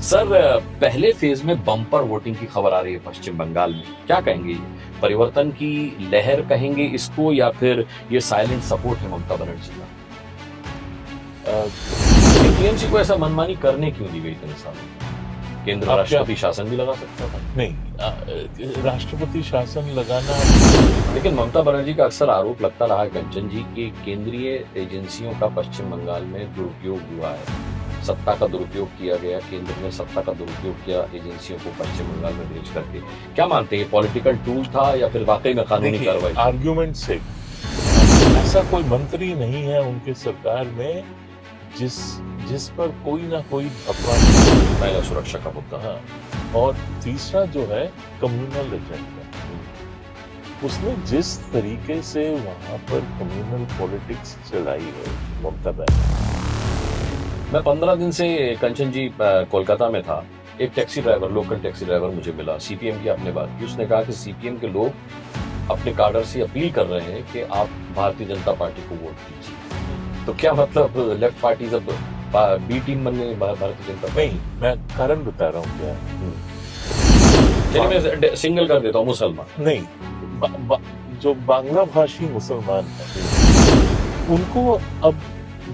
Sir, पहले phase में bumper voting की खबर आ रही है पश्चिम बंगाल में। क्या कहेंगे, ये परिवर्तन की लहर कहेंगे इसको या फिर ये साइलेंट सपोर्ट है ममता बनर्जी का? टीएमसी को ऐसा मनमानी करने क्यों दी गई इतने सालों? केंद्र राष्ट्रपति शासन भी लगा सकता था। नहीं, राष्ट्रपति शासन लगाना। लेकिन ममता बनर्जी का अक्सर आरोप लगता रहा है कंचन जी कि केंद्रीय एजेंसियों का पश्चिम बंगाल में दुरुपयोग हुआ है, सत्ता का दुरुपयोग किया गया, केंद्र ने सत्ता का दुरुपयोग किया एजेंसियों को पश्चिम बंगाल में भेज करके। क्या मानते हैं, पॉलिटिकल टूल था या फिर वाकई में कानूनी कार्रवाई? आर्ग्यूमेंट से ऐसा कोई मंत्री नहीं है उनके सरकार में जिस पर कोई ना कोई महिला सुरक्षा का मुद्दा। हाँ, और तीसरा जो है कम्युनल एजेंडा। उसने जिस तरीके से वहां पर कम्युनल पॉलिटिक्स चलाई है ममता बनर्जी। मैं 15 दिन से कंचन जी कोलकाता में था। एक taxi driver, local taxi driver मुझे मिला। सीपीएम की आपने बात की, उसने कहा कि सीपीएम के लोग अपने काडर से अपील कर रहे हैं कि आप भारतीय जनता पार्टी को वोट दीजिए। तो क्या मतलब लेफ्ट पार्टी जब बी टीम बन गई भारतीय जनता पार्टी? नहीं, मैं कारण बता रहा हूँ क्या। चलिए मैं सिंगल कर देता हूँ, मुसलमान नहीं, जो बांग्ला भाषी मुसलमान हैं उनको अब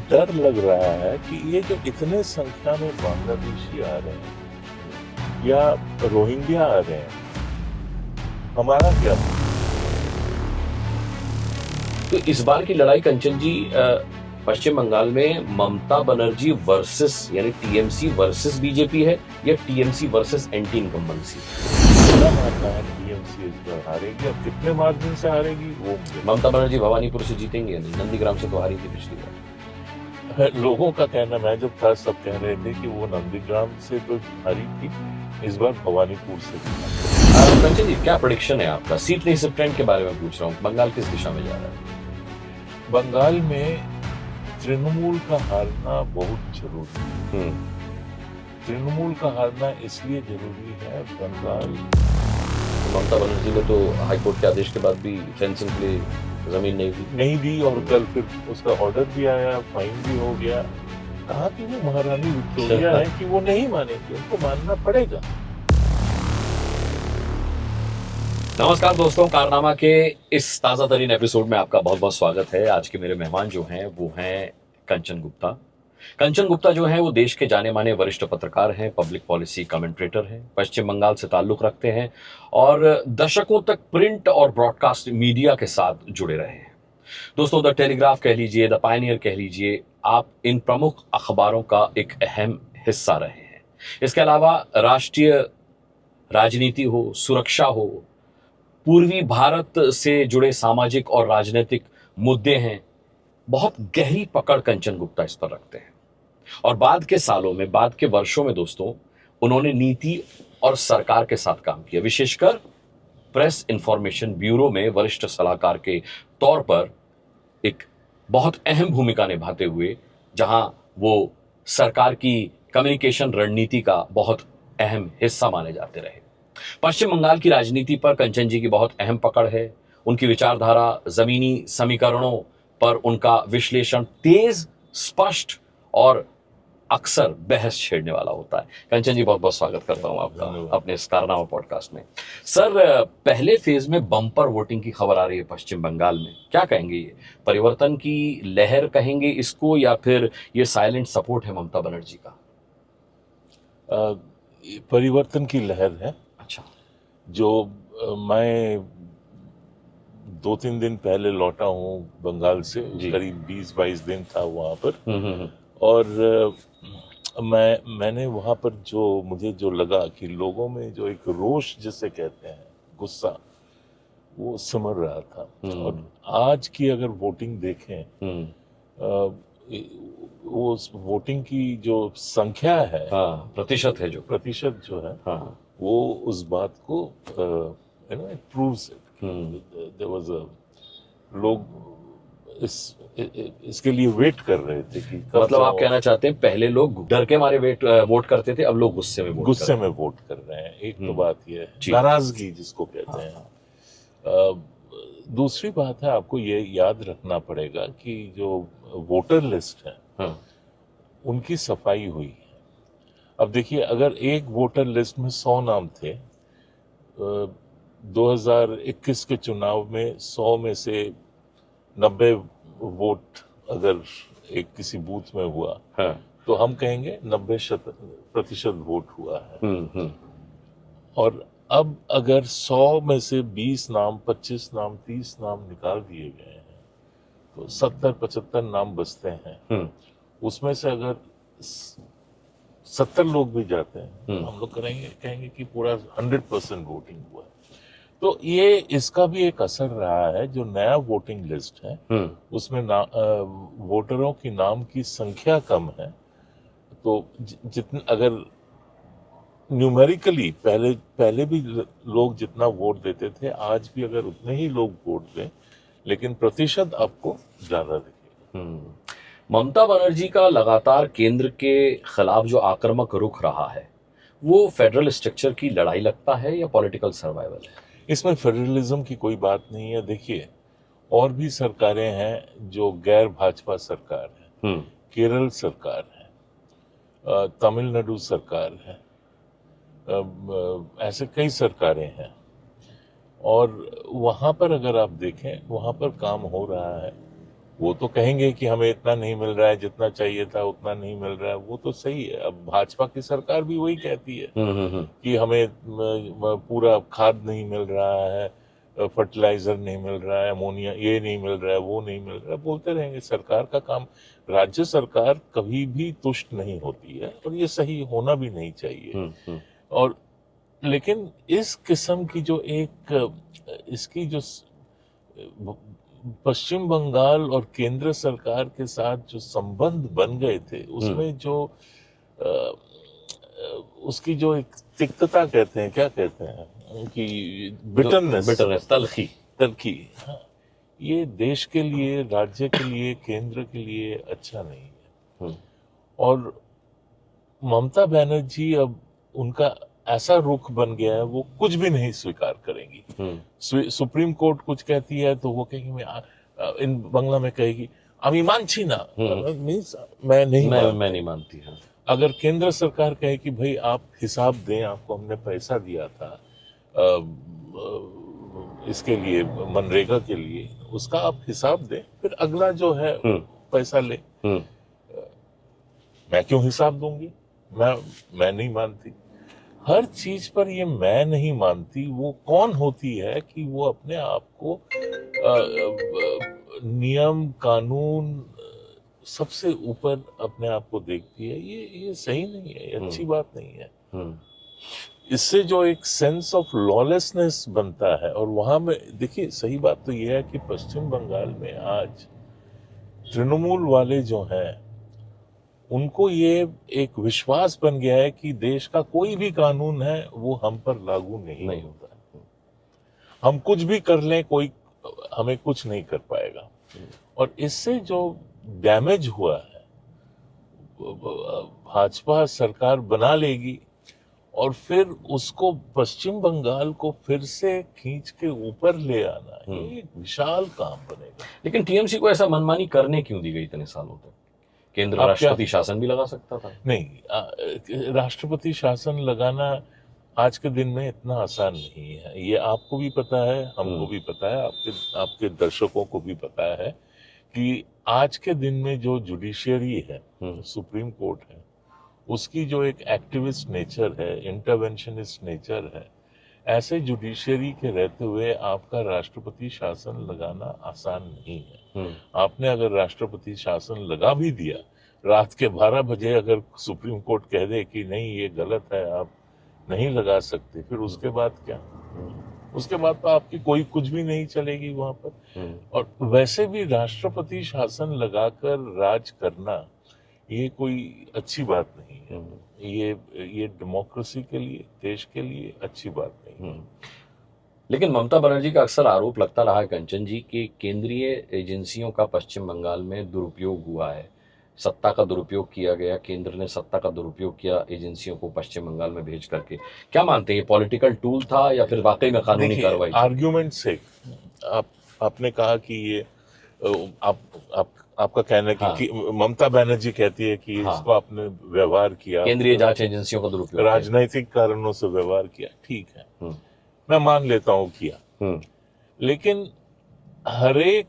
डर लग रहा है कि ये जो इतने संख्या में बांग्लादेशी आ रहे हैं या रोहिंग्या आ रहे हैं, हमारा क्या? तो इस बार की लड़ाई कंचन जी पश्चिम बंगाल में ममता बनर्जी वर्सेस यानी टीएमसी वर्सेस बीजेपी है या टीएमसी वर्सेस एंटी इनकम्बेंसी? मेरा मानना है टीएमसी इस बार हारेगी। अब कितने मार्जिन से हारेगी वो ममता बनर्जी भवानीपुर से जीतेंगे या नहीं? नंदीग्राम से तो हारी थी पिछली बार। लोगों का कहना, मैं जब था सब कह रहे थे कि वो नंदीग्राम से तो हारी थी, इस बार भवानीपुर से भी। कंचन जी, क्या प्रेडिक्शन है आपका? सीट नहीं, सिर्फ ट्रेंड के बारे में पूछ रहा हूँ। बंगाल किस दिशा में जा रहा है? बंगाल में तृणमूल का हारना बहुत जरूरी है। तृणमूल का हारना इसलिए जरूरी है, बंगाल ममता बनर्जी ने तो हाईकोर्ट के आदेश के बाद भी फेंसिंग के लिए जमीन नहीं दी और कल फिर उसका ऑर्डर भी आया, फाइन भी हो गया। कहा कि वो महारानी विक्टोरिया है कि वो नहीं मानेगी, उनको मानना पड़ेगा। नमस्कार दोस्तों, कारनामा के इस ताजा तरीन एपिसोड में आपका बहुत बहुत स्वागत है। आज के मेरे मेहमान जो हैं वो हैं कंचन गुप्ता। कंचन गुप्ता जो हैं वो देश के जाने माने वरिष्ठ पत्रकार हैं, पब्लिक पॉलिसी कमेंट्रेटर हैं, पश्चिम बंगाल से ताल्लुक रखते हैं और दशकों तक प्रिंट और ब्रॉडकास्ट मीडिया के साथ जुड़े रहे हैं। दोस्तों, द टेलीग्राफ कह लीजिए, द पायनियर कह लीजिए, आप इन प्रमुख अखबारों का एक अहम हिस्सा रहे हैं। इसके अलावा राष्ट्रीय राजनीति हो, सुरक्षा हो, पूर्वी भारत से जुड़े सामाजिक और राजनीतिक मुद्दे हैं, बहुत गहरी पकड़ कंचन गुप्ता इस पर रखते हैं। और बाद के सालों में, बाद के वर्षों में दोस्तों, उन्होंने नीति और सरकार के साथ काम किया, विशेषकर प्रेस इंफॉर्मेशन ब्यूरो में वरिष्ठ सलाहकार के तौर पर एक बहुत अहम भूमिका निभाते हुए, जहां वो सरकार की कम्युनिकेशन रणनीति का बहुत अहम हिस्सा माने जाते रहे। पश्चिम बंगाल की राजनीति पर कंचन जी की बहुत अहम पकड़ है। उनकी विचारधारा, जमीनी समीकरणों पर उनका विश्लेषण तेज, स्पष्ट और अक्सर बहस छेड़ने वाला होता है। कंचन जी, बहुत बहुत स्वागत करता हूं आपका अपने इस कारनामा पॉडकास्ट में। सर, पहले फेज में बम्पर वोटिंग की खबर आ रही है पश्चिम बंगाल में। क्या कहेंगे, ये परिवर्तन की लहर कहेंगे इसको या फिर ये साइलेंट सपोर्ट है ममता बनर्जी का? परिवर्तन की लहर है। अच्छा। जो मैं 2-3 दिन पहले लौटा हूँ बंगाल से, करीब 20-22 दिन था वहाँ पर। और मैंने वहाँ पर मुझे जो लगा कि लोगों में जो एक रोष जिसे कहते हैं, गुस्सा, वो सिमर रहा था। और आज की अगर वोटिंग देखें, वो वोटिंग की जो संख्या है, प्रतिशत जो है, वो उस बात को it proves it. There was लोग इसके लिए वेट कर रहे थे कि मतलब आप कहना चाहते हैं पहले लोग डर के मारे वोट करते थे, अब लोग गुस्से में वोट कर रहे हैं। एक तो बात ये है, नाराजगी जिसको कहते हैं। दूसरी बात है, आपको ये याद रखना पड़ेगा कि जो वोटर लिस्ट है उनकी सफाई हुई है। अब देखिए, अगर एक वोटर लिस्ट में 100 नाम थे, 2021 के चुनाव में 100 में से 90 वोट अगर एक किसी बूथ में हुआ, हाँ। तो हम कहेंगे 90% वोट हुआ है। और अब अगर 100 में से 20 नाम, 25 नाम, 30 नाम निकाल दिए गए हैं, तो 70-75 नाम बचते हैं। उसमें से अगर 70 लोग भी जाते हैं, तो हम लोग कहेंगे कि पूरा 100% वोटिंग हुआ है। तो ये इसका भी एक असर रहा है। जो नया वोटिंग लिस्ट है, उसमें वोटरों की नाम की संख्या कम है। तो जितने अगर न्यूमेरिकली पहले भी लोग जितना वोट देते थे, आज भी अगर उतने ही लोग वोट दें, लेकिन प्रतिशत आपको ज्यादा दिखेगा। ममता बनर्जी का लगातार केंद्र के खिलाफ जो आक्रामक रुख रहा है, वो फेडरल स्ट्रक्चर की लड़ाई लगता है या पॉलिटिकल सर्वाइवल है? इसमें फेडरलिज्म की कोई बात नहीं है। देखिए, और भी सरकारें हैं जो गैर भाजपा सरकार है। केरल सरकार है, तमिलनाडु सरकार है, ऐसे कई सरकारें हैं, और वहां पर अगर आप देखें, वहां पर काम हो रहा है। वो तो कहेंगे कि हमें इतना नहीं मिल रहा है, जितना चाहिए था उतना नहीं मिल रहा है, वो तो सही है। अब भाजपा की सरकार भी वही कहती है कि हमें पूरा खाद नहीं मिल रहा है, फर्टिलाइजर नहीं मिल रहा है, अमोनिया ये नहीं मिल रहा है, वो नहीं मिल रहा है, बोलते रहेंगे। सरकार का काम, राज्य सरकार कभी भी तुष्ट नहीं होती है, और ये सही होना भी नहीं चाहिए। और लेकिन इस किस्म की जो इसकी जो पश्चिम बंगाल और केंद्र सरकार के साथ जो संबंध बन गए थे, उसमें जो उसकी जो एक तिक्तता कहते हैं, क्या कहते हैं कि बिटरनेस, तलखी, हाँ, ये देश के लिए, राज्य के लिए, केंद्र के लिए अच्छा नहीं है। और ममता बनर्जी, अब उनका ऐसा रुख बन गया है, वो कुछ भी नहीं स्वीकार करेंगी। सुप्रीम कोर्ट कुछ कहती है तो वो कहेगी, मैं इन बांग्ला में कहेगी, अमी मानछी ना, मीन्स मैं नहीं मानती। हाँ। अगर केंद्र सरकार कहे कि भाई आप हिसाब दें, आपको हमने पैसा दिया था इसके लिए, मनरेगा के लिए, उसका आप हिसाब दें, फिर अगला जो है पैसा ले। मैं क्यों हिसाब दूंगी? मैं नहीं मानती। हर चीज पर ये मैं नहीं मानती वो कौन होती है कि वो अपने आप को नियम कानून सबसे ऊपर अपने आप को देखती है। ये सही नहीं है, ये अच्छी बात नहीं है। इससे जो एक सेंस ऑफ लॉलेसनेस बनता है, और वहां में देखिए, सही बात तो ये है कि पश्चिम बंगाल में आज तृणमूल वाले जो हैं, उनको ये एक विश्वास बन गया है कि देश का कोई भी कानून है वो हम पर लागू नहीं होता है। हम कुछ भी कर लें, कोई हमें कुछ नहीं कर पाएगा। और इससे जो डैमेज हुआ है, भाजपा सरकार बना लेगी और फिर उसको पश्चिम बंगाल को फिर से खींच के ऊपर ले आना, ये एक विशाल काम बनेगा। लेकिन टीएमसी को ऐसा मनमानी करने क्यों दी गई इतने सालों तक? केंद्र राष्ट्रपति शासन भी लगा सकता था। नहीं, राष्ट्रपति शासन लगाना आज के दिन में इतना आसान नहीं है। ये आपको भी पता है, हमको भी पता है, आपके दर्शकों को भी पता है कि आज के दिन में जो जुडिशियरी है, सुप्रीम कोर्ट है, उसकी जो एक एक्टिविस्ट नेचर है, इंटरवेंशनिस्ट नेचर है, ऐसे जुडिशियरी के रहते हुए आपका राष्ट्रपति शासन लगाना आसान नहीं है। आपने अगर राष्ट्रपति शासन लगा भी दिया, रात के 12 बजे अगर सुप्रीम कोर्ट कह दे कि नहीं ये गलत है, आप नहीं लगा सकते, फिर उसके बाद क्या? उसके बाद तो आपकी कोई कुछ भी नहीं चलेगी वहां पर। और वैसे भी राष्ट्रपति शासन लगाकर राज करना ये कोई अच्छी बात नहीं है। ये डेमोक्रेसी के लिए, देश के लिए अच्छी बात नहीं है। लेकिन ममता बनर्जी का अक्सर आरोप लगता रहा है, कंचन जी, कि केंद्रीय एजेंसियों का पश्चिम बंगाल में दुरुपयोग हुआ है, सत्ता का दुरुपयोग किया गया, केंद्र ने सत्ता का दुरुपयोग किया एजेंसियों को पश्चिम बंगाल में भेज करके। क्या मानते हैं, ये पॉलिटिकल टूल था या फिर वाकई में कानूनी कार्रवाई? आर्ग्यूमेंट से आपने कहा कि ये आपका कहना है हाँ। कि ममता बनर्जी कहती है कि हाँ। इसको आपने व्यवहार किया, केंद्रीय जांच एजेंसियों का दुरुपयोग किया। राजनीतिक कारणों से व्यवहार किया, ठीक है, हम्म, मैं मान लेता हूं किया, हम्म, लेकिन हर एक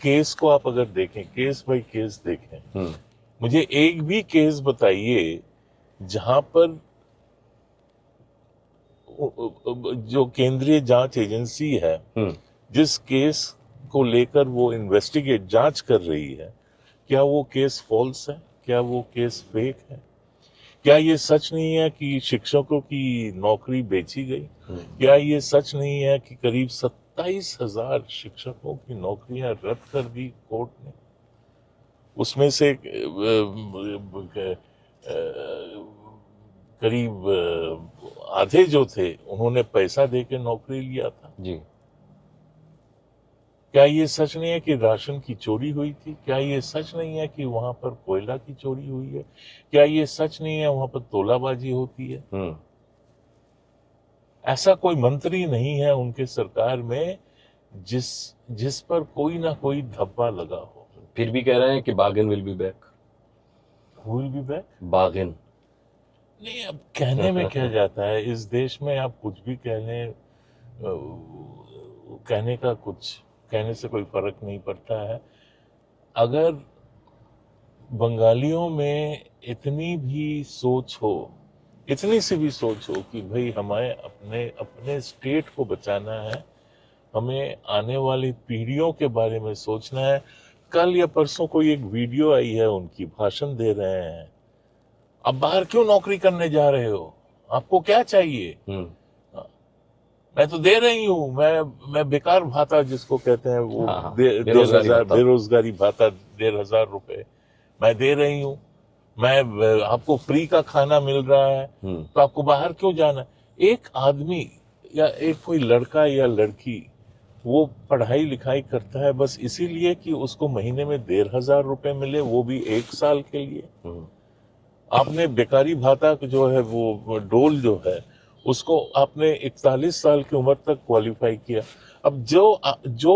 केस को आप अगर देखें, केस बाय केस देखें, हम्म, मुझे एक भी केस बताइए जहां पर जो केंद्रीय जांच एजेंसी है, हम्म, जिस केस को लेकर वो इन्वेस्टिगेट जांच कर रही है, क्या वो केस फॉल्स है, क्या वो केस फेक है, क्या ये सच नहीं है कि शिक्षकों की नौकरी बेची गई, क्या ये सच नहीं है कि करीब 27,000 शिक्षकों की नौकरियां रद्द कर दी कोर्ट ने, उसमें से करीब आधे जो थे उन्होंने पैसा दे के नौकरी लिया था। जी, क्या ये सच नहीं है कि राशन की चोरी हुई थी, क्या ये सच नहीं है कि वहां पर कोयला की चोरी हुई है, क्या ये सच नहीं है वहां पर तोलाबाजी होती है। ऐसा कोई मंत्री नहीं है उनके सरकार में जिस पर कोई ना कोई धब्बा लगा हो। फिर भी कह रहे हैं कि बागिन will be back. Will be back, बागिन नहीं, अब कहने में क्या जाता है, इस देश में आप कुछ भी कहने का कुछ कहने से कोई फर्क नहीं पड़ता है। अगर बंगालियों में इतनी भी सोच हो, इतनी सी भी सोच हो कि भाई हमें अपने अपने स्टेट को बचाना है, हमें आने वाली पीढ़ियों के बारे में सोचना है। कल या परसों कोई एक वीडियो आई है, उनकी भाषण दे रहे हैं, अब बाहर क्यों नौकरी करने जा रहे हो, आपको क्या चाहिए, मैं तो दे रही हूँ, मैं बेकार भाता जिसको कहते हैं वो, हाँ, 2,000 बेरोजगारी भाता, 1,500 रुपए मैं दे रही हूँ, मैं आपको फ्री का खाना मिल रहा है, तो आपको बाहर क्यों जाना है। एक आदमी या एक कोई लड़का या लड़की वो पढ़ाई लिखाई करता है बस इसीलिए कि उसको महीने में 1,500 रुपए मिले, वो भी 1 साल के लिए। आपने बेकारी भाता जो है वो डोल जो है उसको आपने 41 साल की उम्र तक क्वालिफाई किया। अब जो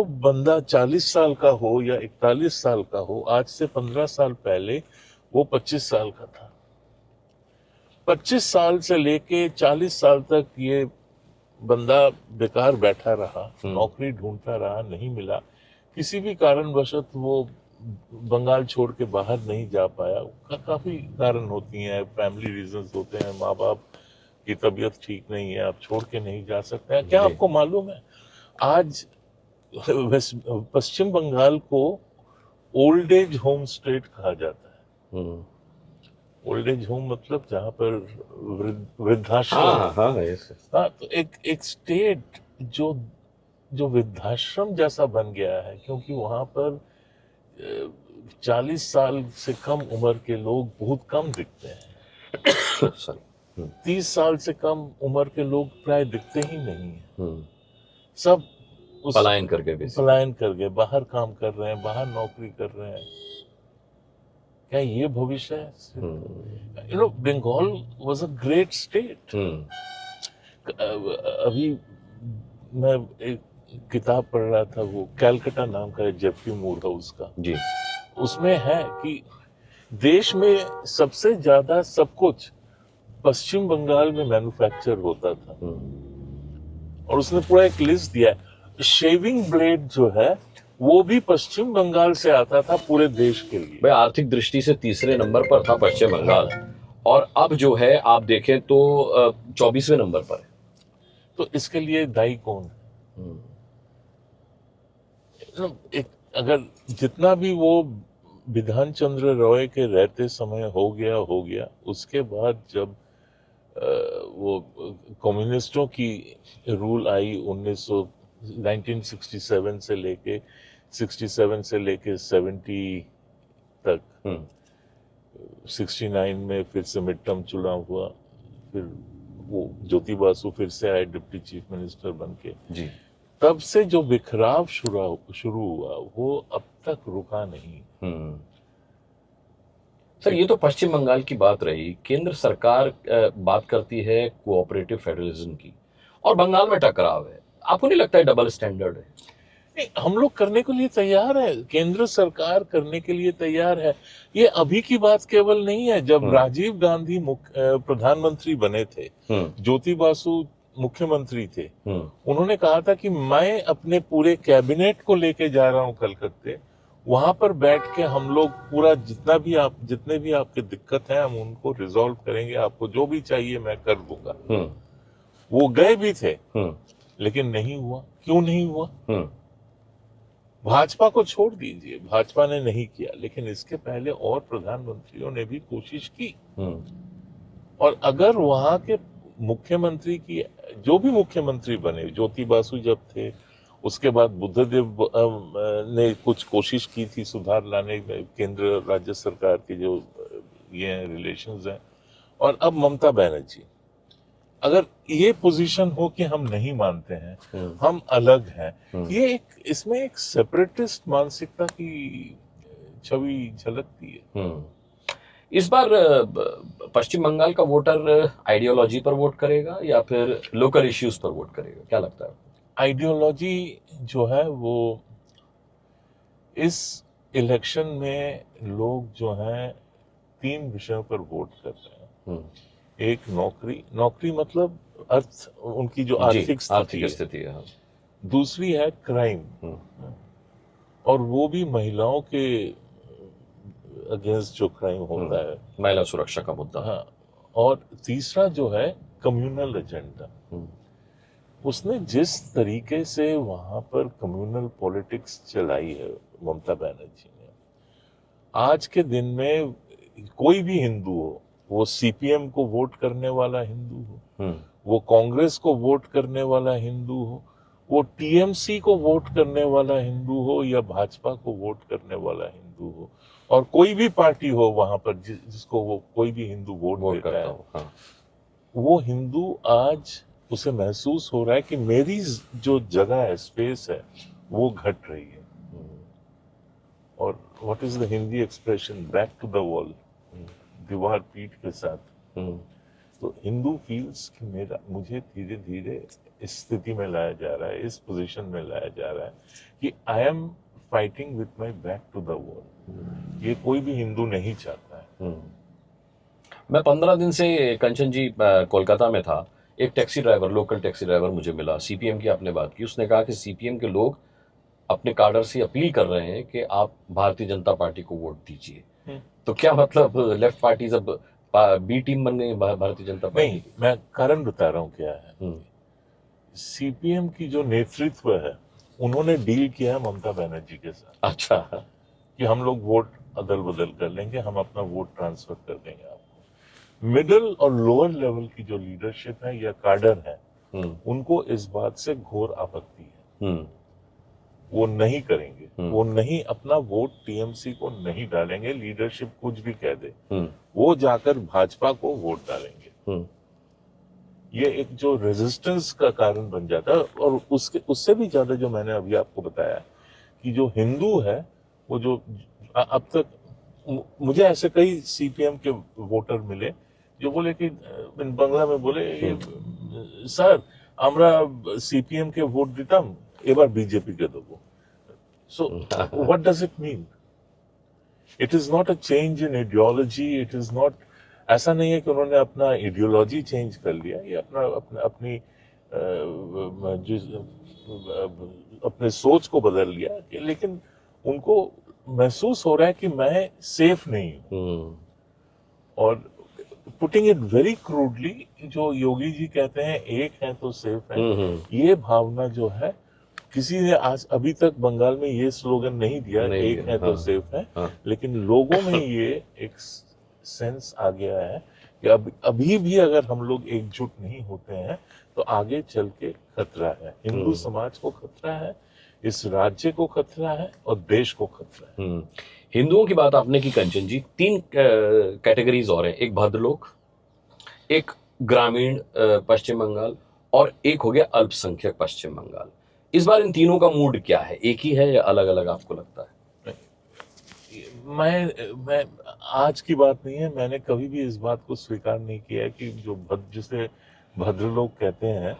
बंदा 40 साल का हो या 41 साल का हो, आज से 15 साल पहले वो 25 साल का था। 25 साल से लेके 40 साल तक ये बंदा बेकार बैठा रहा, नौकरी ढूंढता रहा, नहीं मिला, किसी भी कारणवशत वो बंगाल छोड़ के बाहर नहीं जा पाया। काफी कारण होती हैं, फैमिली रीजंस होते हैं, माँ बाप की तबीयत ठीक नहीं है, आप छोड़ के नहीं जा सकते हैं। क्या आपको मालूम है आज पश्चिम बंगाल को ओल्ड एज होम स्टेट कहा जाता है। ओल्ड एज होम मतलब जहां पर वृद्धाश्रम। हाँ, तो एक स्टेट जो वृद्धाश्रम जैसा बन गया है, क्योंकि वहां पर 40 साल से कम उम्र के लोग बहुत कम दिखते हैं। 30 साल से कम उम्र के लोग प्राय दिखते ही नहीं है। सब पलायन कर गए, बाहर काम कर रहे हैं, बाहर नौकरी कर रहे हैं। क्या ये भविष्य है? Bengal was a great state. अभी मैं एक किताब पढ़ रहा था, वो कैलकाटा नाम का है, जेफरी मूर हाउस का जी। उसमें है कि देश में सबसे ज्यादा सब कुछ पश्चिम बंगाल में मैन्युफैक्चर होता था। और उसने पूरा एक लिस्ट दिया है, शेविंग ब्लेड जो है वो भी पश्चिम बंगाल से आता था पूरे देश के लिए। भाई आर्थिक दृष्टि से तीसरे नंबर पर था पश्चिम बंगाल, और अब जो है आप देखें तो 24वें नंबर पर है। तो इसके लिए दायी कौन है? अगर जितना भी वो विधान चंद्र रॉय के रहते समय हो गया, उसके बाद जब वो कम्युनिस्टों की रूल आई 1967 से लेके 70 तक, 69 में फिर से मिड टर्म चुनाव हुआ, फिर वो ज्योति बासु फिर से आए डिप्टी चीफ मिनिस्टर बन के जी। तब से जो बिखराव शुरू हुआ वो अब तक रुका नहीं। सर, ये तो पश्चिम बंगाल की बात रही। केंद्र सरकार बात करती है कोऑपरेटिव फेडरलिज्म की, और बंगाल में टकराव है। आपको नहीं लगता है डबल स्टैंडर्ड है? नहीं, हम लोग करने के लिए तैयार है, केंद्र सरकार करने के लिए तैयार है। ये अभी की बात केवल नहीं है। जब राजीव गांधी प्रधानमंत्री बने थे, ज्योति बासु मुख्यमंत्री थे, उन्होंने कहा था कि मैं अपने पूरे कैबिनेट को लेके जा रहा हूं कलकत्ते, वहां पर बैठ के हम लोग पूरा जितने भी आपके दिक्कत है हम उनको रिजॉल्व करेंगे, आपको जो भी चाहिए मैं कर दूंगा। वो गए भी थे, लेकिन नहीं हुआ। क्यों नहीं हुआ? भाजपा को छोड़ दीजिए, भाजपा ने नहीं किया, लेकिन इसके पहले और प्रधानमंत्रियों ने भी कोशिश की। और अगर वहां के मुख्यमंत्री की, जो भी मुख्यमंत्री बने, ज्योति बासु जब थे, उसके बाद बुद्धदेव ने कुछ कोशिश की थी सुधार लाने में, केंद्र राज्य सरकार के जो ये रिलेशंस हैं, और अब ममता बनर्जी, अगर ये पोजीशन हो कि हम नहीं मानते हैं, हम अलग हैं, ये इसमें एक सेपरेटिस्ट मानसिकता की छवि झलकती है। इस बार पश्चिम बंगाल का वोटर आइडियोलॉजी पर वोट करेगा या फिर लोकल इश्यूज पर वोट करेगा, क्या लगता है? आइडियोलॉजी जो है वो इस इलेक्शन में लोग जो हैं 3 विषयों पर वोट कर रहे हैं। एक नौकरी मतलब उनकी जो आर्थिक स्थिति है। दूसरी है क्राइम, और वो भी महिलाओं के अगेंस्ट जो क्राइम होता है, महिला सुरक्षा का मुद्दा। हाँ, और तीसरा जो है कम्युनल एजेंडा। उसने जिस तरीके से वहां पर कम्युनल पॉलिटिक्स चलाई है ममता बनर्जी ने, आज के दिन में कोई भी हिंदू हो, वो सीपीएम को वोट करने वाला हिंदू हो, वो कांग्रेस को वोट करने वाला हिंदू हो, वो टीएमसी को वोट करने वाला हिंदू हो, या भाजपा को वोट करने वाला हिंदू हो, और कोई भी पार्टी हो वहां पर जिसको वो कोई भी हिंदू वोट देता है, हाँ। वो हिंदू आज उसे महसूस हो रहा है कि मेरी जो जगह है, स्पेस है, वो घट रही है। और what is the Hindi expression, back to the wall, दीवार पीठ के साथ। तो हिंदू फील्स कि मुझे धीरे धीरे इस स्थिति में लाया जा रहा है, इस पोजीशन में लाया जा रहा है कि I am fighting with my back to the wall. ये कोई भी हिंदू नहीं चाहता है। मैं 15 दिन से कंचन जी कोलकाता में था। एक taxi driver, local taxi driver मुझे मिला। सीपीएम की आपने बात की, उसने कहा कि सीपीएम के लोग अपने काडर से अपील कर रहे हैं कि आप भारतीय जनता पार्टी को वोट दीजिए। तो क्या मतलब लेफ्ट पार्टी अब बी टीम बन गई भारतीय जनता पार्टी? नहीं, मैं कारण बता रहा हूँ क्या है। सीपीएम की जो नेतृत्व है, उन्होंने डील किया है ममता बनर्जी के साथ। अच्छा, कि हम लोग वोट अदल बदल कर लेंगे, हम अपना वोट ट्रांसफर कर देंगे आपको। मिडिल और लोअर लेवल की जो लीडरशिप है या काडर है, उनको इस बात से घोर आपत्ति है। वो नहीं करेंगे, वो नहीं, अपना वोट टीएमसी को नहीं डालेंगे, लीडरशिप कुछ भी कह दे, वो जाकर भाजपा को वोट डालेंगे। ये एक जो रेजिस्टेंस का कारण बन जाता है। और उससे भी ज्यादा जो मैंने अभी आपको बताया कि जो हिंदू है, वो जो अब तक मुझे ऐसे कई सीपीएम के वोटर मिले जो बोले कि बांग्ला में बोले, सर আমরা सीपीएम के वोट दिताम, এবার बीजेपी के देबो। So what does it mean? It is not a change in ideology. It is not, ऐसा नहीं है कि उन्होंने अपना आइडियोलॉजी चेंज कर लिया, ये अपनी अपने सोच को बदल लिया, लेकिन उनको महसूस हो रहा है कि मैं सेफ नहीं हूँ। और पुटिंग इट वेरी क्रूडली, जो योगी जी कहते हैं एक है तो सेफ है, ये भावना जो है, किसी ने आज अभी तक बंगाल में ये स्लोगन नहीं दिया, एक है तो सेफ है, लेकिन लोगों में ये एक सेंस आ गया है कि अभी भी अगर हम लोग एकजुट नहीं होते हैं तो आगे चल के खतरा है, हिंदू समाज को खतरा है, इस राज्य को खतरा है, और देश को खतरा है। हिंदुओं की बात आपने की कंचन जी, 3 कैटेगरीज और हैं, एक भद्रलोक, एक ग्रामीण पश्चिम बंगाल, और एक हो गया अल्पसंख्यक पश्चिम बंगाल। इस बार इन तीनों का मूड क्या है, एक ही है या अलग अलग आपको लगता है? मैं आज की बात नहीं है, मैंने कभी भी इस बात को स्वीकार नहीं किया है कि जो जिसे भद्र लोग कहते हैं,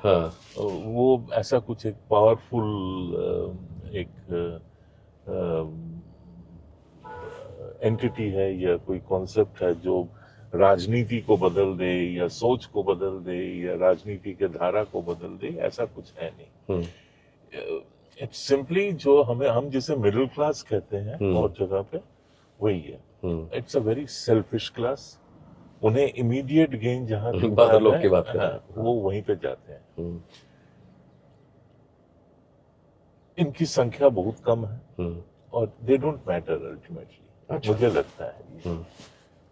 वो ऐसा कुछ एक पावरफुल एक एंटिटी है या कोई कॉन्सेप्ट है जो राजनीति को बदल दे या सोच को बदल दे या राजनीति के धारा को बदल दे, ऐसा कुछ है नहीं। इट्स सिंपली जो हम जिसे मिडिल क्लास कहते हैं और जगह पे, वही है। It's a very selfish class. उन्हें इमीडिएट गेन जहां बहादुर लोग की बात कर रहे हैं, वो वहीं पे जाते हैं। इनकी संख्या बहुत कम है और दे डोंट मैटर अल्टीमेटली, मुझे लगता है।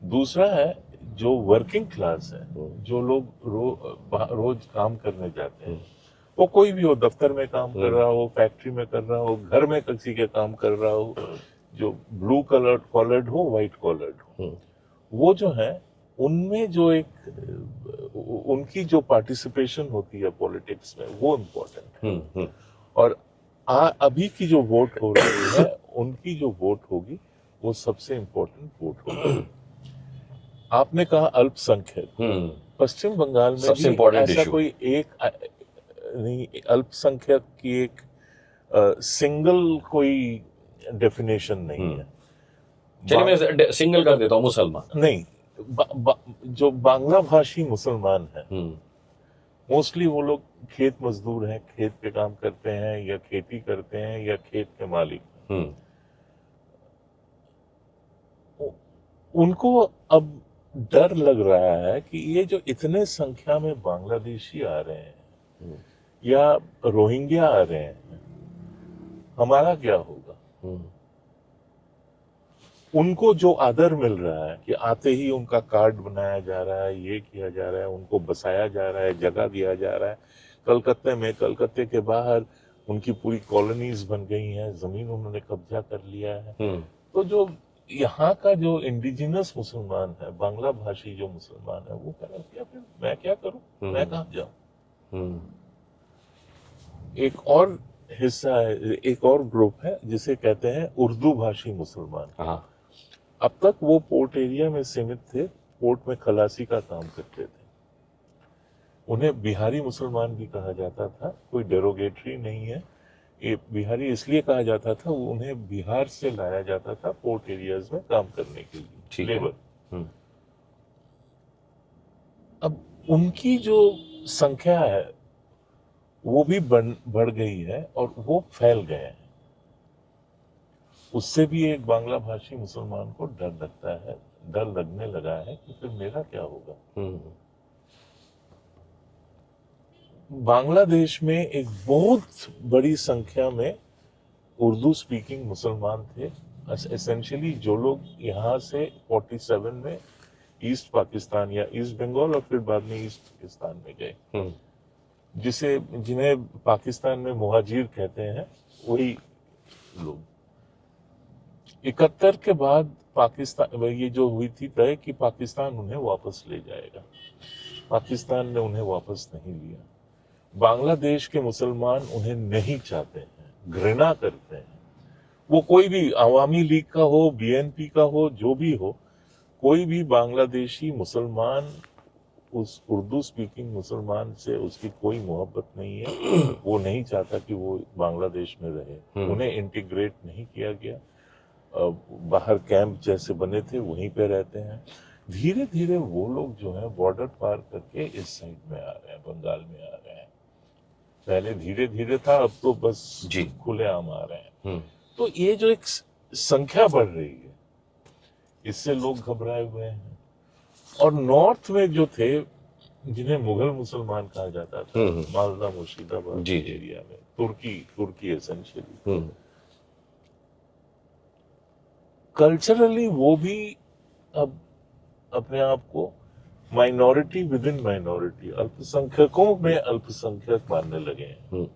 दूसरा है जो वर्किंग क्लास है, जो लोग रोज काम करने जाते हैं, वो कोई भी हो, दफ्तर में काम कर रहा हो, फैक्ट्री में कर रहा हो, घर में किसी के काम कर रहा हो, जो ब्लू कॉलर्ड हो, व्हाइट कॉलर्ड हो, वो जो है उनमें जो एक उनकी जो पार्टिसिपेशन होती है पॉलिटिक्स में, वो इम्पोर्टेंट है। और अभी की जो वोट हो रही है, उनकी जो वोट होगी वो सबसे इम्पोर्टेंट वोट होगी। आपने कहा अल्पसंख्यक, पश्चिम बंगाल में सबसे भी इम्पोर्टेंट ऐसा इशू कोई एक नहीं, अल्पसंख्यक की एक सिंगल कोई डेफिनेशन नहीं है। चलिए मैं सिंगल कर देता हूँ, मुसलमान नहीं, जो बांग्ला भाषी मुसलमान है, मोस्टली वो लोग खेत मजदूर हैं, खेत पे काम करते हैं या खेती करते हैं या खेत के मालिक। उनको अब डर लग रहा है कि ये जो इतने संख्या में बांग्लादेशी आ रहे हैं या रोहिंग्या आ रहे हैं, हमारा क्या होगा। उनको जो आदर मिल रहा है कि आते ही उनका कार्ड बनाया जा रहा है, ये किया जा रहा है, उनको बसाया जा रहा है, जगह दिया जा रहा है। कलकत्ते के बाहर उनकी पूरी कॉलोनीज बन गई हैं, जमीन उन्होंने कब्जा कर लिया है। तो जो यहाँ का जो इंडिजिनस मुसलमान है, बांग्ला भाषी जो मुसलमान है, वो कह रहा है फिर मैं क्या करूं, मैं कहाँ जाऊं। एक और हिस्सा है, एक और ग्रुप है जिसे कहते हैं उर्दू भाषी मुसलमान। अब तक वो पोर्ट एरिया में सीमित थे, पोर्ट में खलासी का काम करते थे। उन्हें बिहारी मुसलमान भी कहा जाता था, कोई डेरोगेटरी नहीं है। ये बिहारी इसलिए कहा जाता था, उन्हें बिहार से लाया जाता था पोर्ट एरियाज में काम करने के लिए, लेबर। अब उनकी जो संख्या है वो भी बढ़ गई है और वो फैल गए हैं। उससे भी एक बांग्ला भाषी मुसलमान को डर लगता है, डर लगने लगा है कि फिर मेरा क्या होगा। बांग्लादेश में एक बहुत बड़ी संख्या में उर्दू स्पीकिंग मुसलमान थे। एसेंशियली जो लोग यहाँ से 47 में ईस्ट पाकिस्तान या ईस्ट बंगाल और फिर बाद में ईस्ट पाकिस्तान में गए, जिन्हें पाकिस्तान में मुहाजिर कहते हैं, वही लोग। 71 के बाद पाकिस्तान, ये जो हुई थी तय कि पाकिस्तान उन्हें वापस ले जाएगा, पाकिस्तान ने उन्हें वापस नहीं लिया। बांग्लादेश के मुसलमान उन्हें नहीं चाहते हैं, घृणा करते हैं। वो कोई भी अवामी लीग का हो, बीएनपी का हो, जो भी हो, कोई भी बांग्लादेशी मुसलमान उस उर्दू स्पीकिंग मुसलमान से उसकी कोई मोहब्बत नहीं है। वो नहीं चाहता कि वो बांग्लादेश में रहे। उन्हें इंटीग्रेट नहीं किया गया, बाहर कैंप जैसे बने थे वहीं पे रहते हैं। धीरे धीरे वो लोग जो है बॉर्डर पार करके इस साइड में आ रहे हैं, बंगाल में आ रहे हैं। पहले धीरे धीरे था, अब तो बस खुलेआम आ रहे हैं। तो ये जो एक संख्या बढ़ रही है, इससे लोग घबराए हुए हैं। और नॉर्थ में जो थे, जिन्हें मुगल मुसलमान कहा जाता था, मालदा मुर्शिदाबाद एरिया में, तुर्की एसेंशियली, कल्चरली वो भी अब अपने आप को माइनॉरिटी विद इन माइनॉरिटी, अल्पसंख्यकों में अल्पसंख्यक मानने लगे हैं।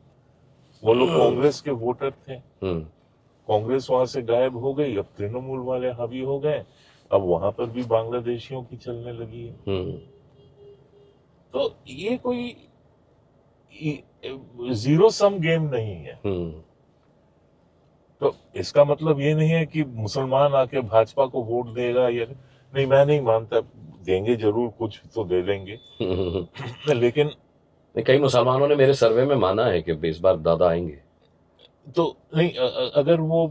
वो लोग कांग्रेस के वोटर थे, कांग्रेस वहां से गायब हो गई, अब तृणमूल वाले हावी हो गए, अब वहां पर भी बांग्लादेशियों की चलने लगी है। तो ये कोई जीरो सम गेम नहीं है। तो इसका मतलब ये नहीं है कि मुसलमान आके भाजपा को वोट देगा या नहीं, मैं नहीं मानता। देंगे जरूर, कुछ तो दे देंगे। लेकिन कई मुसलमानों ने मेरे सर्वे में माना है कि इस बार दादा आएंगे। तो नहीं, अगर वो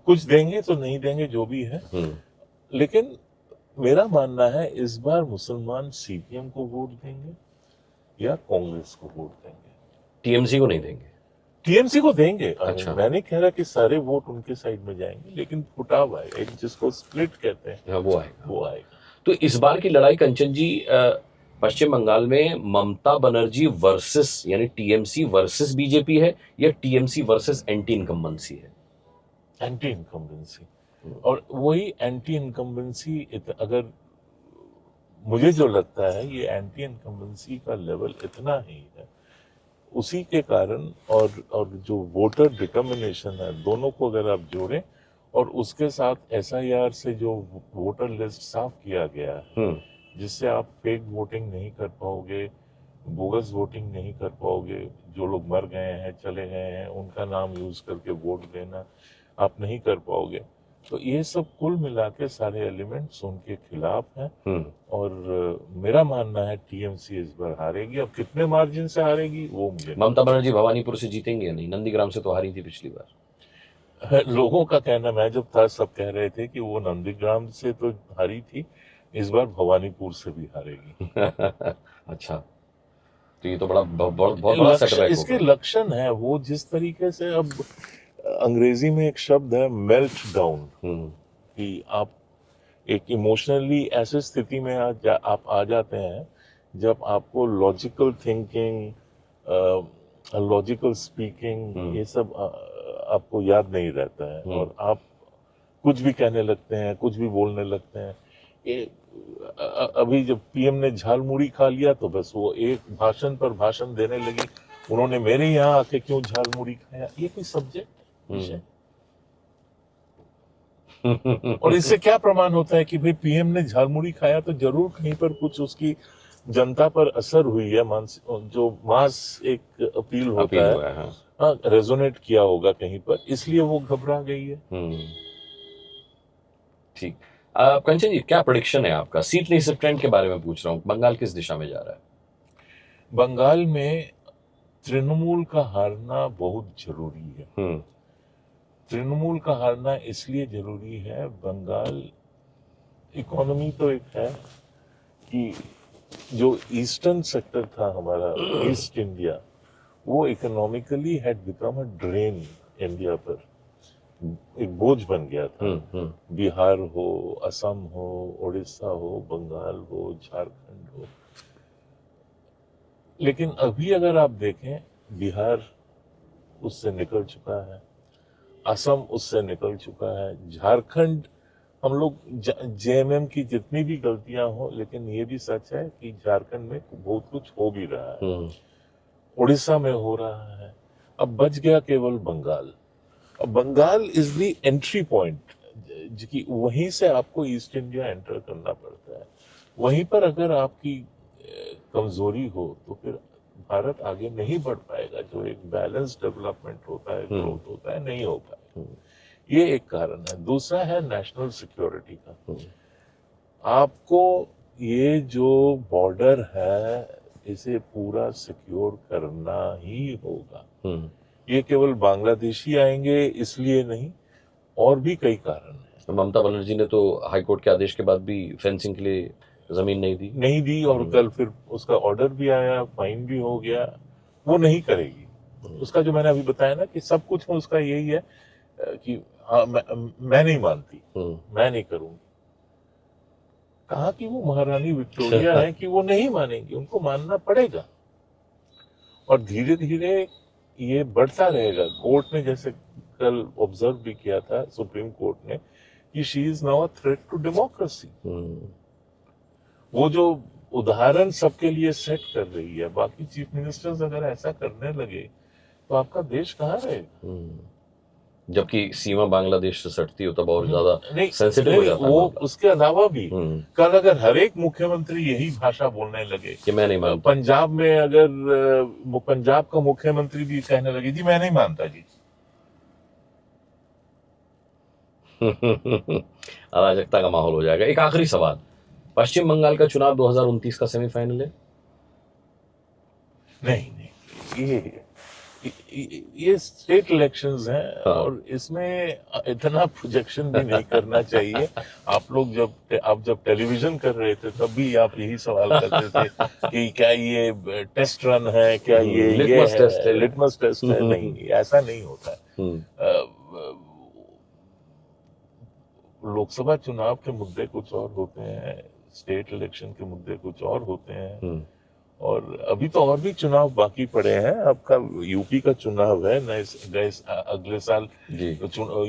कुछ देंगे तो नहीं देंगे, जो भी है। लेकिन मेरा मानना है इस बार मुसलमान सीपीएम को वोट देंगे या कांग्रेस को वोट देंगे। टीएमसी को नहीं देंगे? टीएमसी को देंगे। अच्छा। मैं नहीं कह रहा कि सारे वोट उनके साइड में जाएंगे, लेकिन फुटाव आएगा, एक जिसको स्प्लिट कहते हैं, हाँ, वो आएगा। वो आएगा। तो इस बार की लड़ाई कंचन जी पश्चिम बंगाल में ममता बनर्जी वर्सेस यानी टीएमसी वर्सेस बीजेपी है या टीएमसी वर्सेस एंटी इनकम्बेंसी है? Anti incumbency. और वही एंटी इनकम्बेंसी, अगर मुझे जो लगता है ये एंटी इनकम्बेंसी का लेवल इतना ही है, उसी के कारण और जो वोटर डिटर्मिनेशन है, दोनों को अगर आप जोड़ें और उसके साथ एसआईआर से जो वोटर लिस्ट साफ किया गया है, जिससे आप फेक वोटिंग नहीं कर पाओगे, बोगस वोटिंग नहीं कर पाओगे, जो लोग मर गए हैं, चले गए हैं, उनका नाम यूज करके वोट देना आप नहीं कर पाओगे। तो ये सब कुल मिला के सारे एलिमेंट्स उनके खिलाफ हैं। और मेरा मानना है टीएमसी इस बार हारेगी। अब कितने मार्जिन से हारेगी वो मुझे, ममता बनर्जी भवानीपुर से जीतेंगे या नहीं? नंदीग्राम से तो हारी थी पिछली बार। लोगों का कहना, मैं जब था सब कह रहे थे कि वो नंदीग्राम से तो हारी थी, इस बार भवानीपुर से भी हारेगी। अच्छा, तो ये तो बहुत बड़ा सेटबैक इसके होगा। लक्षण है वो, जिस तरीके से अब अंग्रेजी में एक शब्द है मेल्ट डाउन, कि आप एक इमोशनली ऐसे स्थिति में आप आ जाते हैं जब आपको लॉजिकल थिंकिंग, लॉजिकल स्पीकिंग, ये सब आपको याद नहीं रहता है और आप कुछ भी कहने लगते हैं, कुछ भी बोलने लगते हैं। ये अभी जब पीएम ने झालमुड़ी खा लिया तो बस वो एक भाषण पर भाषण देने लगी, उन्होंने मेरे यहाँ आके क्यों झालमुड़ी खाया, ये कोई सब्जेक्ट विषय। और इससे क्या प्रमाण होता है कि भाई पीएम ने झालमुड़ी खाया तो जरूर कहीं पर कुछ उसकी जनता पर असर हुई है, जो मास एक अपील होता है, हाँ, रेजोनेट किया होगा कहीं पर, इसलिए वो घबरा गई है। ठीक। कंचन जी, क्या प्रेडिक्शन है आपका? सीट नहीं, सिर्फ ट्रेंड के बारे में पूछ रहा हूँ। बंगाल किस दिशा में जा रहा है? बंगाल में तृणमूल का हारना बहुत जरूरी है। तृणमूल का हारना इसलिए जरूरी है, बंगाल इकोनॉमी तो एक है कि जो ईस्टर्न सेक्टर था हमारा, ईस्ट इंडिया, वो economically had become a drain India पर, एक बोझ बन गया था। बिहार हो, असम हो, उड़ीसा हो, बंगाल हो, झारखंड हो। लेकिन अभी अगर आप देखें, बिहार उससे निकल चुका है, असम उससे निकल चुका है, झारखंड, हम लोग जेएमएम की जितनी भी गलतियां हो, लेकिन ये भी सच है कि झारखंड में बहुत कुछ हो भी रहा है, उड़ीसा में हो रहा है। अब बच गया केवल बंगाल। अब Bengal is the entry point, कि वहीं से आपको ईस्ट इंडिया एंटर करना पड़ता है। वहीं पर अगर आपकी कमजोरी हो तो फिर भारत आगे नहीं बढ़ पाएगा। जो एक बैलेंस डेवलपमेंट होता है, ग्रोथ होता है, नहीं हो पाएगा। ये एक कारण है। दूसरा है नेशनल सिक्योरिटी का। आपको ये जो बॉर्डर है, इसे पूरा सिक्योर करना ही होगा। ये केवल बांग्लादेशी आएंगे इसलिए नहीं, और भी कई कारण हैं। ममता बनर्जी ने तो हाईकोर्ट के आदेश के बाद भी फेंसिंग के लिए जमीन नहीं दी, और कल फिर उसका ऑर्डर भी आया, फाइन भी हो गया। वो नहीं करेगी। उसका जो मैंने अभी बताया ना कि सब कुछ में उसका यही है कि हाँ, मैं नहीं मानती, मैं नहीं करूंगी। कहा कि वो महारानी विक्टोरिया है कि वो नहीं मानेंगी, उनको मानना पड़ेगा। और धीरे धीरे ये बढ़ता रहेगा। कोर्ट ने जैसे कल ऑब्जर्व भी किया था, सुप्रीम कोर्ट ने, कि she is now a threat to democracy. वो जो उदाहरण सबके लिए सेट कर रही है, बाकी चीफ मिनिस्टर्स अगर ऐसा करने लगे तो आपका देश कहाँ रहेगा? जबकि सीमा बांग्लादेश से सटती हो तब और ज्यादा सेंसिटिव हो जाता है। वो उसके अलावा भी कल अगर हर एक मुख्यमंत्री यही भाषा बोलने लगे कि मैं नहीं मानता, पंजाब में अगर पंजाब का मुख्यमंत्री भी कहने लगे जी मैं नहीं मानता जी, अराजकता का माहौल हो जाएगा। एक आखिरी सवाल, पश्चिम बंगाल का चुनाव 2029 का सेमीफाइनल है? नहीं, ये ये स्टेट इलेक्शंस हैं हाँ। और इसमें इतना प्रोजेक्शन भी नहीं करना चाहिए। आप लोग जब टेलीविजन कर रहे थे तब भी आप यही सवाल करते थे कि क्या ये टेस्ट रन है, क्या ये लिटमस टेस्ट है। लिटमस टेस्ट है। नहीं, ऐसा नहीं होता है। लोकसभा चुनाव के मुद्दे कुछ और होते हैं, स्टेट इलेक्शन के मुद्दे कुछ और होते हैं, और अभी तो और भी चुनाव बाकी पड़े हैं। आपका यूपी का चुनाव है अगले साल जी।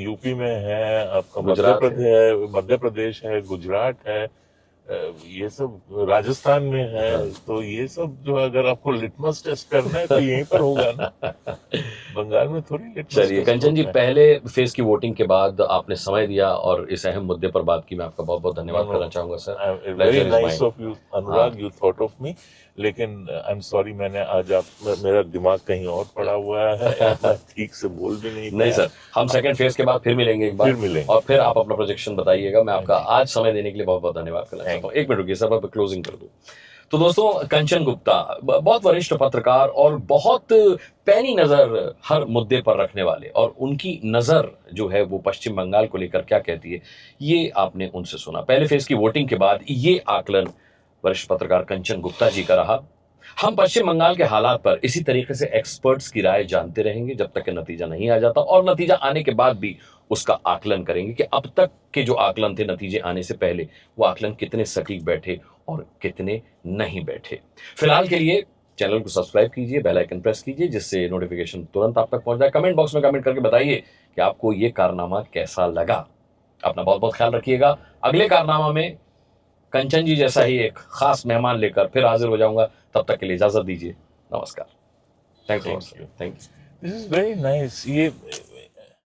यूपी में है, आपका गुजरात मध्य प्रदेश है, गुजरात है, ये सब राजस्थान में है। तो ये सब जो अगर आपको लिटमस टेस्ट करना है तो यहीं पर होगा ना, बंगाल में थोड़ी लिटमस चलिए टेस्ट कंचन जी, होता है। पहले फेज की वोटिंग के बाद आपने समय दिया और इस अहम मुद्दे पर बात की, मैं आपका बहुत बहुत धन्यवाद करना चाहूंगा sir. Very nice of you Anurag, you thought of me. लेकिन आई एम सॉरी, मैंने आज मेरा दिमाग कहीं और पड़ा हुआ है, मैं ठीक से बोल भी नहीं नहीं सर, हम सेकंड फेज के बाद फिर मिलेंगे एक बार, फिर मिलेंगे। और फिर आप अपना प्रोजेक्शन बताइएगा। मैं आपका आज समय देने के लिए बहुत बहुत धन्यवाद करना चाहता हूँ। एक मिनट रुकिए सर, मैं क्लोजिंग कर दूं। तो दोस्तों, कंचन गुप्ता बहुत वरिष्ठ पत्रकार और बहुत पैनी नजर हर मुद्दे पर रखने वाले, और उनकी नजर जो है वो पश्चिम बंगाल को लेकर क्या कहती है, ये आपने उनसे सुना। पहले फेज की वोटिंग के बाद ये आकलन वरिष्ठ पत्रकार कंचन गुप्ता जी का रहा। हम पश्चिम बंगाल के हालात पर इसी तरीके से एक्सपर्ट्स की राय जानते रहेंगे जब तक कि नतीजा नहीं आ जाता, और नतीजा आने के बाद भी उसका आकलन करेंगे कि अब तक के जो आकलन थे नतीजे आने से पहले, वो आकलन कितने सटीक बैठे और कितने नहीं बैठे। फिलहाल के लिए चैनल को सब्सक्राइब कीजिए, बेल आइकन प्रेस कीजिए, जिससे नोटिफिकेशन तुरंत आप तक पहुंच जाए। कमेंट बॉक्स में कमेंट करके बताइए कि आपको ये कारनामा कैसा लगा। अपना बहुत बहुत ख्याल रखिएगा। अगले कारनामा में कंचन जी जैसा ही एक खास मेहमान लेकर फिर हाजिर हो जाऊंगा। तब तक के लिए इजाजत दीजिए। नमस्कार। Thank you. This is very nice. ये